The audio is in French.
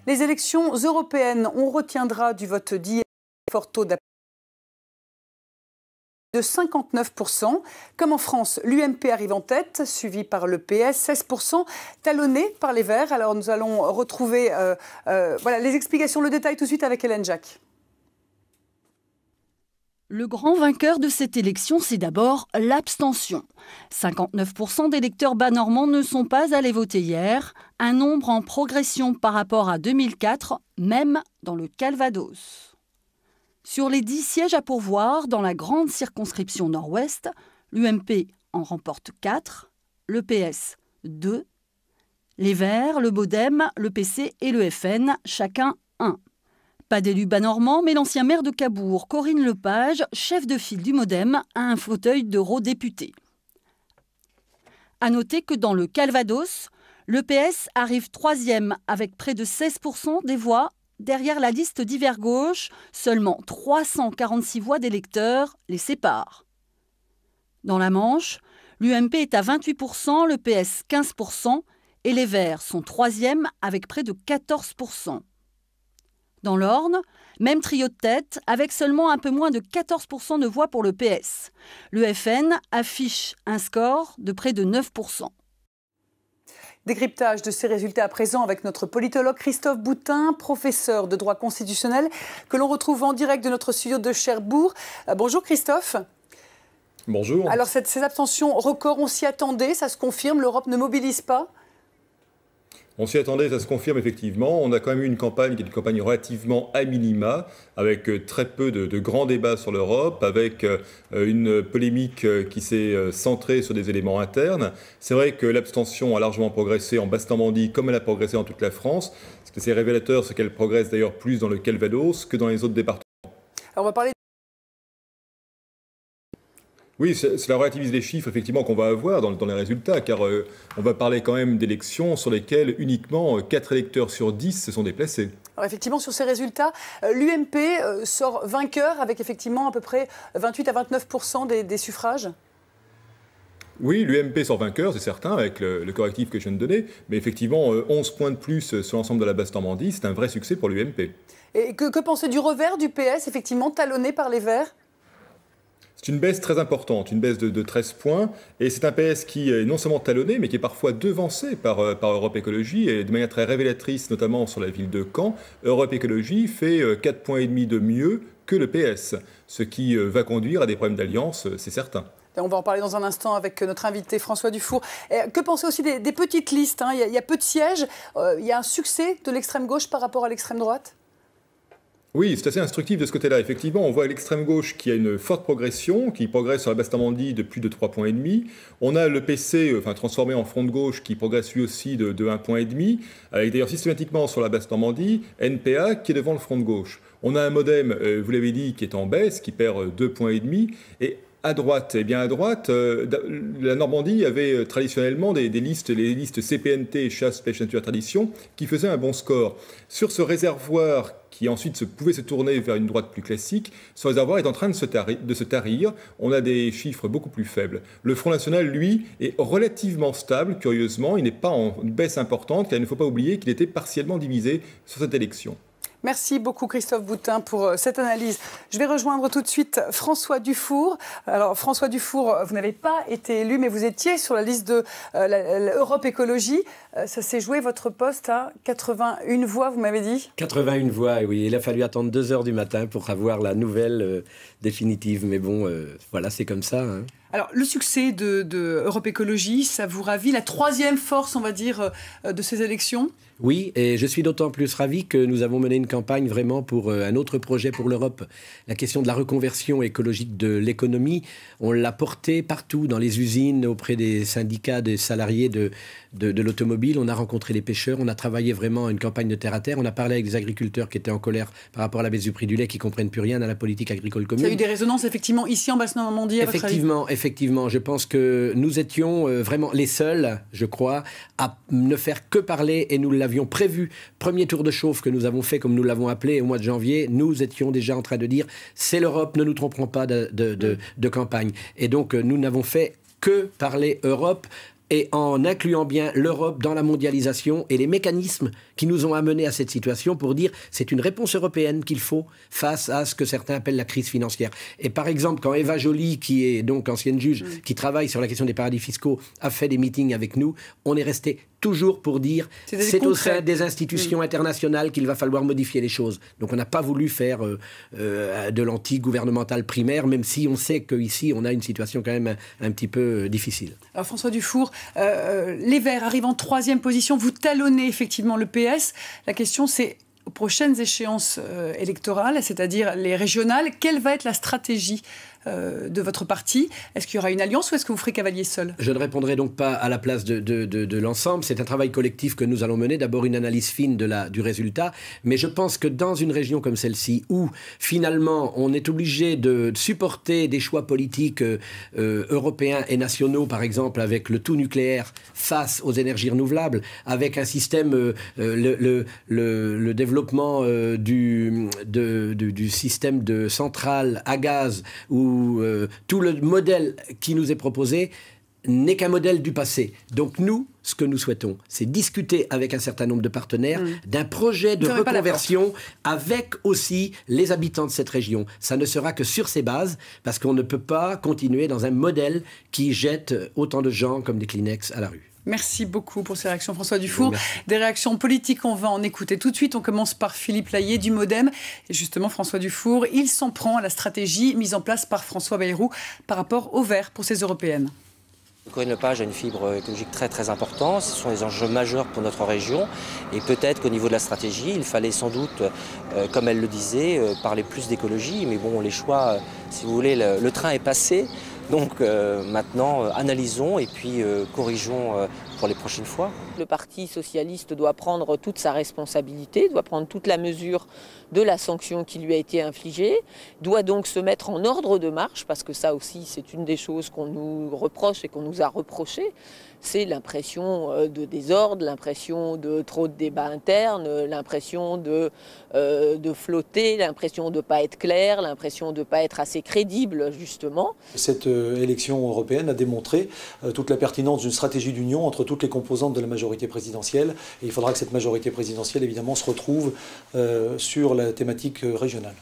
Les élections européennes, on retiendra du vote d'hier un fort taux de 59%. Comme en France, l'UMP arrive en tête, suivi par le PS, 16%, talonné par les Verts. Alors nous allons retrouver voilà, les explications, le détail tout de suite avec Hélène Jacques. Le grand vainqueur de cette élection, c'est d'abord l'abstention. 59% des électeurs bas-normands ne sont pas allés voter hier, un nombre en progression par rapport à 2004, même dans le Calvados. Sur les 10 sièges à pourvoir dans la grande circonscription nord-ouest, l'UMP en remporte 4, le PS 2, les Verts, le Bodem, le PC et le FN, chacun 1. Pas d'élu bas-normand, mais l'ancien maire de Cabourg, Corinne Lepage, chef de file du Modem, a un fauteuil d'eurodéputé. À noter que dans le Calvados, le PS arrive 3e avec près de 16% des voix. Derrière la liste d'hiver gauche, seulement 346 voix d'électeurs les séparent. Dans la Manche, l'UMP est à 28%, le PS 15% et les Verts sont 3e avec près de 14%. Dans l'Orne, même trio de tête, avec seulement un peu moins de 14% de voix pour le PS. Le FN affiche un score de près de 9%. Décryptage de ces résultats à présent avec notre politologue Christophe Boutin, professeur de droit constitutionnel, que l'on retrouve en direct de notre studio de Cherbourg. Bonjour Christophe. Bonjour. Alors ces abstentions records, on s'y attendait, ça se confirme, l'Europe ne mobilise pas ? On s'y attendait, ça se confirme effectivement. On a quand même eu une campagne qui est une campagne relativement à minima, avec très peu de grands débats sur l'Europe, avec une polémique qui s'est centrée sur des éléments internes. C'est vrai que l'abstention a largement progressé en Basse-Normandie, comme elle a progressé dans toute la France. Ce que c'est révélateur, c'est qu'elle progresse d'ailleurs plus dans le Calvados que dans les autres départements. Alors on va parler. Oui, cela relativise les chiffres effectivement qu'on va avoir dans les résultats, car on va parler quand même d'élections sur lesquelles uniquement 4 électeurs sur 10 se sont déplacés. Alors effectivement, sur ces résultats, l'UMP sort vainqueur avec effectivement à peu près 28 à 29% des suffrages. Oui, l'UMP sort vainqueur, c'est certain, avec le correctif que je viens de donner, mais effectivement, 11 points de plus sur l'ensemble de la Basse-Normandie, c'est un vrai succès pour l'UMP. Et que pensez du revers du PS, effectivement talonné par les Verts ? C'est une baisse très importante, une baisse de 13 points, et c'est un PS qui est non seulement talonné, mais qui est parfois devancé par Europe Écologie, et de manière très révélatrice, notamment sur la ville de Caen. Europe Écologie fait 4,5 points de mieux que le PS, ce qui va conduire à des problèmes d'alliance, c'est certain. On va en parler dans un instant avec notre invité François Dufour. Que pensez aussi des petites listes, hein, il y a peu de sièges, il y a un succès de l'extrême gauche par rapport à l'extrême droite ? Oui, c'est assez instructif de ce côté-là. Effectivement, on voit l'extrême gauche qui a une forte progression, qui progresse sur la Basse-Normandie de plus de 3,5 points. On a le PC, transformé en front de gauche, qui progresse lui aussi de 1,5 points, avec d'ailleurs systématiquement sur la Basse-Normandie, NPA qui est devant le front de gauche. On a un Modem, vous l'avez dit, qui est en baisse, qui perd 2,5 points. Et à droite, eh bien à droite, la Normandie avait traditionnellement les listes CPNT, chasse, pêche, nature, tradition, qui faisaient un bon score. Sur ce réservoir qui ensuite pouvait se tourner vers une droite plus classique, ce réservoir est en train de se tarir. On a des chiffres beaucoup plus faibles. Le Front National, lui, est relativement stable, curieusement. Il n'est pas en baisse importante, car il ne faut pas oublier qu'il était partiellement divisé sur cette élection. Merci beaucoup Christophe Boutin pour cette analyse. Je vais rejoindre tout de suite François Dufour. Alors François Dufour, vous n'avez pas été élu, mais vous étiez sur la liste de l'Europe Écologie. Ça s'est joué votre poste à 81 voix, vous m'avez dit ? 81 voix, oui. Il a fallu attendre 2 heures du matin pour avoir la nouvelle définitive. Mais bon, voilà, c'est comme ça. Hein. Alors, le succès de Europe Écologie, ça vous ravit, la 3e force, on va dire, de ces élections ? Oui, et je suis d'autant plus ravi que nous avons mené une campagne vraiment pour un autre projet pour l'Europe. La question de la reconversion écologique de l'économie, on l'a portée partout, dans les usines, auprès des syndicats, des salariés de l'automobile. On a rencontré les pêcheurs, on a travaillé vraiment une campagne de terre à terre. On a parlé avec des agriculteurs qui étaient en colère par rapport à la baisse du prix du lait, qui ne comprennent plus rien à la politique agricole commune. Ça a eu des résonances, effectivement, ici en Basse-Normandie, à votre avis ? Effectivement, je pense que nous étions vraiment les seuls, je crois, à ne faire que parler, et nous l'avions prévu. Premier tour de chauffe que nous avons fait, comme nous l'avons appelé au mois de janvier, nous étions déjà en train de dire c'est l'Europe, ne nous tromperons pas de campagne. Et donc nous n'avons fait que parler Europe et en incluant bien l'Europe dans la mondialisation et les mécanismes qui nous ont amenés à cette situation pour dire c'est une réponse européenne qu'il faut face à ce que certains appellent la crise financière. Et par exemple, quand Eva Joly, qui est donc ancienne juge, qui travaille sur la question des paradis fiscaux, a fait des meetings avec nous, on est resté toujours pour dire c'est au sein des institutions internationales qu'il va falloir modifier les choses. Donc on n'a pas voulu faire de l'anti-gouvernemental primaire, même si on sait qu'ici on a une situation quand même un petit peu difficile. Alors François Dufour, les Verts arrivent en 3e position, vous talonnez effectivement le PS. La question c'est, aux prochaines échéances électorales, c'est-à-dire les régionales, quelle va être la stratégie de votre parti? Est-ce qu'il y aura une alliance ou est-ce que vous ferez cavalier seul? Je ne répondrai donc pas à la place de l'ensemble. C'est un travail collectif que nous allons mener. D'abord une analyse fine du résultat. Mais je pense que dans une région comme celle-ci, où finalement on est obligé de supporter des choix politiques européens et nationaux, par exemple avec le tout nucléaire face aux énergies renouvelables, avec un système, le développement du système de centrales à gaz, où tout le modèle qui nous est proposé n'est qu'un modèle du passé. Donc nous, ce que nous souhaitons, c'est discuter avec un certain nombre de partenaires d'un projet de reconversion avec aussi les habitants de cette région. Ça ne sera que sur ces bases, parce qu'on ne peut pas continuer dans un modèle qui jette autant de gens comme des Kleenex à la rue. Merci beaucoup pour ces réactions, François Dufour. Des réactions politiques, on va en écouter tout de suite. On commence par Philippe Layet du MoDem. Et justement, François Dufour, il s'en prend à la stratégie mise en place par François Bayrou par rapport aux Verts pour ces européennes. Corinne Lepage a une fibre écologique très très importante. Ce sont des enjeux majeurs pour notre région. Et peut-être qu'au niveau de la stratégie, il fallait sans doute, comme elle le disait, parler plus d'écologie. Mais bon, les choix, si vous voulez, le train est passé. Donc maintenant, analysons et puis corrigeons pour les prochaines fois. Le Parti socialiste doit prendre toute sa responsabilité, doit prendre toute la mesure de la sanction qui lui a été infligée, doit donc se mettre en ordre de marche, parce que ça aussi c'est une des choses qu'on nous reproche et qu'on nous a reproché. C'est l'impression de désordre, l'impression de trop de débats internes, l'impression de flotter, l'impression de ne pas être clair, l'impression de ne pas être assez crédible, justement. Cette élection européenne a démontré toute la pertinence d'une stratégie d'union entre toutes les composantes de la majorité présidentielle. Et il faudra que cette majorité présidentielle, évidemment, se retrouve sur la thématique régionale.